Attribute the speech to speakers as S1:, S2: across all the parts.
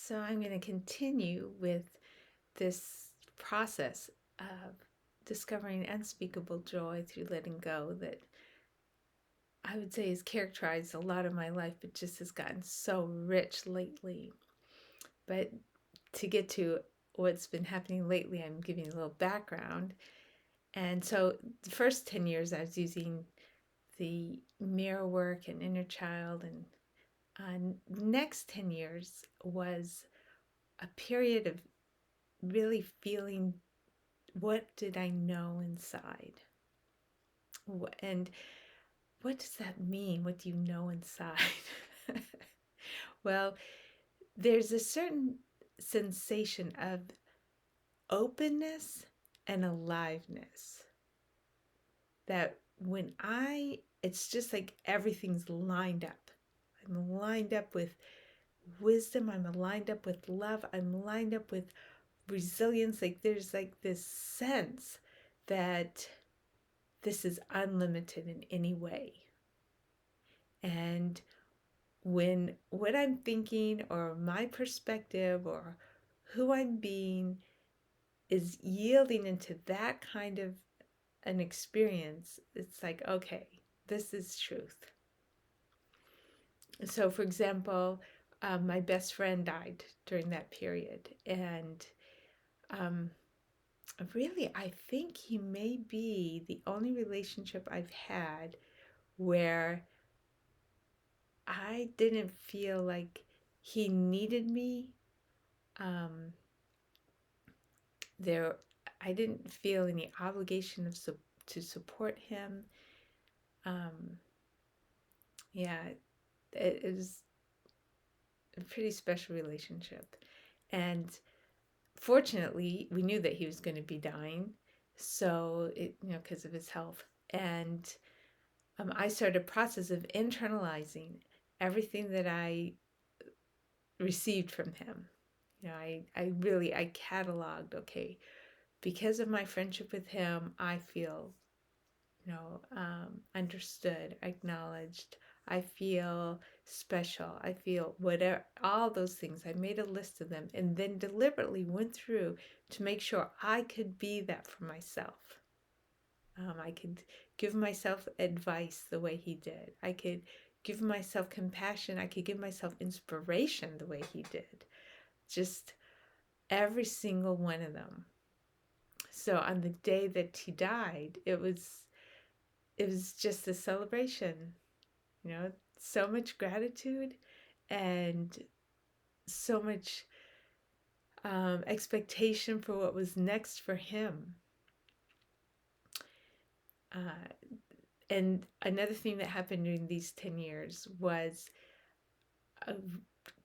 S1: So I'm going to continue with this process of discovering unspeakable joy through letting go that I would say has characterized a lot of my life, but just has gotten so rich lately. But to get to what's been happening lately, I'm giving a little background. And so the first 10 years I was using the mirror work and inner child, and next 10 years was a period of really feeling, what did I know inside? And what does that mean? What do you know inside? Well, there's a certain sensation of openness and aliveness that it's just like everything's lined up. I'm lined up with wisdom. I'm lined up with love. I'm lined up with resilience. Like there's like this sense that this is unlimited in any way. And when what I'm thinking or my perspective or who I'm being is yielding into that kind of an experience, it's like, okay, this is truth. So, for example, my best friend died during that period. And really, I think he may be the only relationship I've had where I didn't feel like he needed me. Um, there, I didn't feel any obligation to support him. Um, yeah, it was a pretty special relationship, and fortunately, we knew that he was going to be dying, so because of his health, and I started a process of internalizing everything that I received from him. I cataloged, okay, because of my friendship with him, I feel, understood, acknowledged. I feel special. I feel whatever, all those things. I made a list of them and then deliberately went through to make sure I could be that for myself. I could give myself advice the way he did. I could give myself compassion. I could give myself inspiration the way he did. Just every single one of them. So on the day that he died, it was just a celebration, so much gratitude and so much expectation for what was next for him. And another thing that happened during these 10 years was a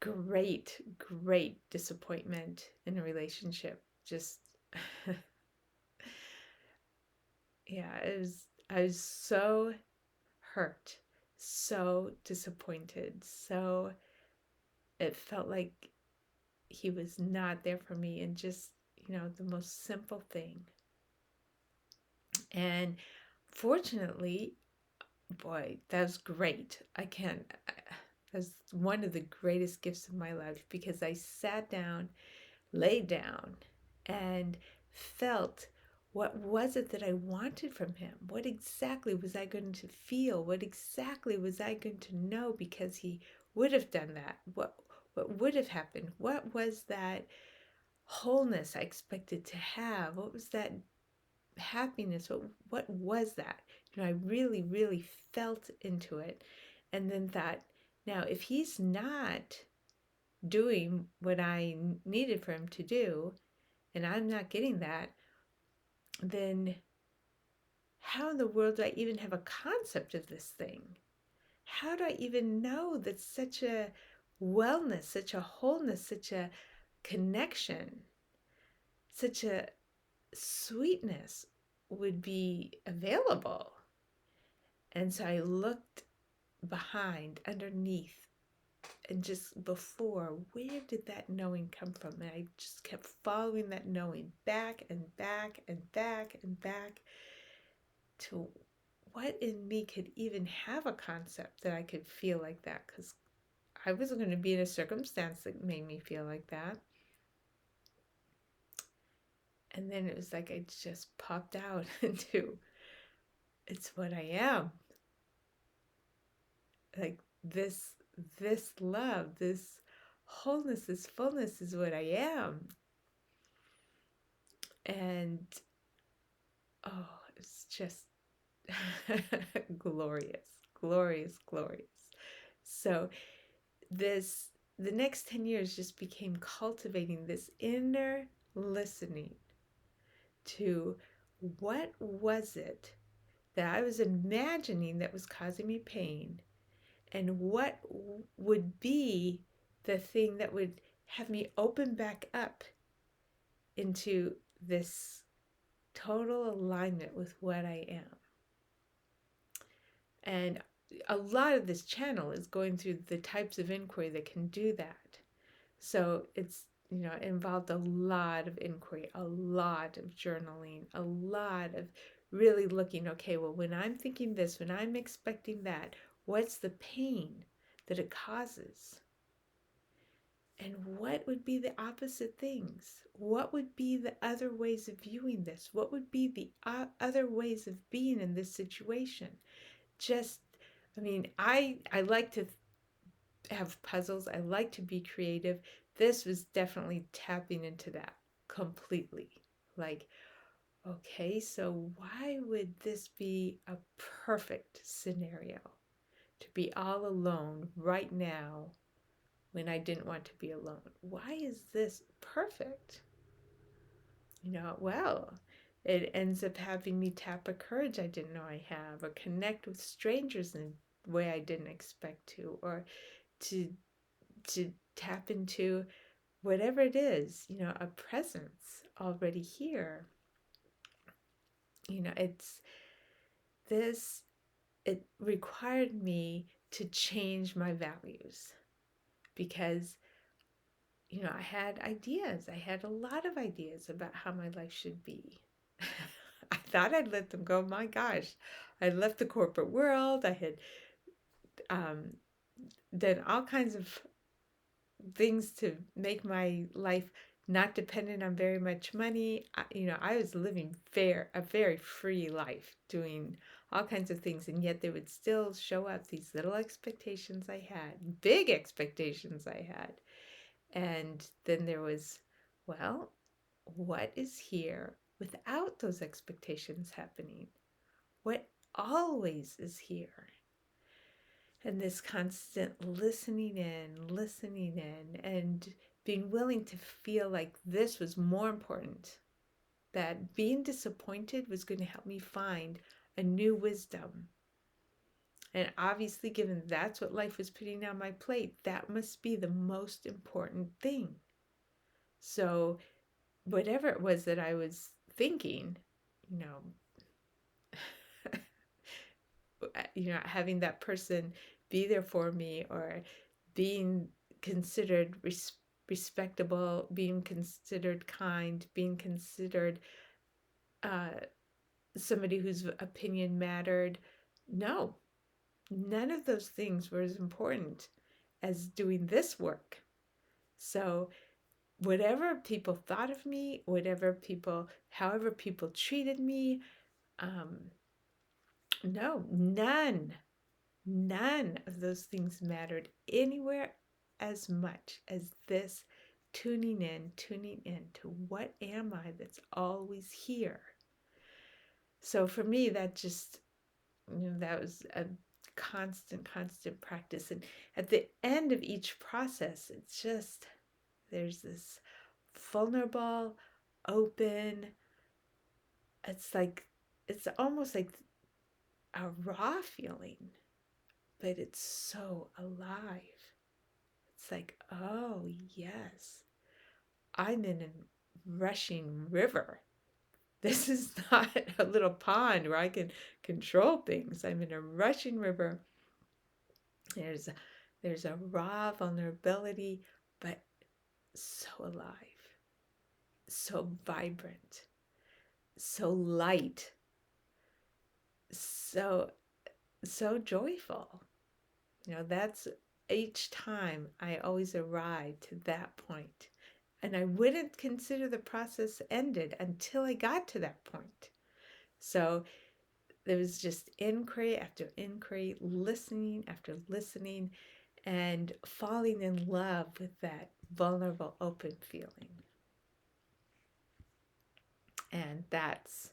S1: great, great disappointment in a relationship. Just, yeah, I was so hurt, so disappointed, so it felt like he was not there for me, and just, the most simple thing. And fortunately, boy, that was great. That's one of the greatest gifts of my life, because I sat down, laid down, and felt, what was it that I wanted from him? What exactly was I going to feel? What exactly was I going to know because he would have done that? What would have happened? What was that wholeness I expected to have? What was that happiness? What was that? I really, really felt into it, and then thought, now if he's not doing what I needed for him to do, and I'm not getting that, then how in the world do I even have a concept of this thing? How do I even know that such a wellness, such a wholeness, such a connection, such a sweetness would be available? And so I looked behind, underneath, and just before, where did that knowing come from? And I just kept following that knowing back and back and back and back to what in me could even have a concept that I could feel like that, because I wasn't going to be in a circumstance that made me feel like that. And then it was like I just popped out into, it's what I am. Like this love, this wholeness, this fullness is what I am. And oh, it's just glorious, glorious, glorious. So the next 10 years just became cultivating this inner listening to what was it that I was imagining that was causing me pain, and what would be the thing that would have me open back up into this total alignment with what I am. And a lot of this channel is going through the types of inquiry that can do that. So it's, it involved a lot of inquiry, a lot of journaling, a lot of really looking, okay, well, when I'm thinking this, when I'm expecting that, what's the pain that it causes? And what would be the opposite things? What would be the other ways of viewing this? What would be the other ways of being in this situation? I like to have puzzles. I like to be creative. This was definitely tapping into that completely. Like, okay, so why would this be a perfect scenario to be all alone right now when I didn't want to be alone? Why is this perfect? Well, it ends up having me tap a courage I didn't know I have, or connect with strangers in a way I didn't expect to, or to tap into whatever it is, a presence already here. It's this, it required me to change my values because, I had ideas. I had a lot of ideas about how my life should be. I thought I'd let them go. My gosh, I left the corporate world. I had done all kinds of things to make my life not dependent on very much money. I was living a very free life, doing all kinds of things, and yet there would still show up these little expectations I had, big expectations I had. And then there was, well, what is here without those expectations happening? What always is here? And this constant listening in, and being willing to feel like this was more important, that being disappointed was going to help me find a new wisdom. And obviously, given that's what life was putting on my plate, that must be the most important thing. So whatever it was that I was thinking, having that person be there for me, or being considered respectable, being considered kind, being considered somebody whose opinion mattered. No, none of those things were as important as doing this work. So whatever people thought of me, however people treated me, no, none of those things mattered anywhere as much as this tuning in to what am I that's always here. So for me, that just, that was a constant practice. And at the end of each process, it's just, there's this vulnerable, open, it's almost like a raw feeling, but it's so alive. It's like, oh yes, I'm in a rushing river. This is not a little pond where I can control things. I'm in a rushing river. There's a raw vulnerability, but so alive, so vibrant, so light, so joyful. That's each time I always arrived to that point. And I wouldn't consider the process ended until I got to that point. So there was just inquiry after inquiry, listening after listening, and falling in love with that vulnerable, open feeling. And that's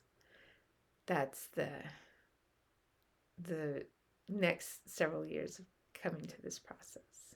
S1: the next several years of coming to this process.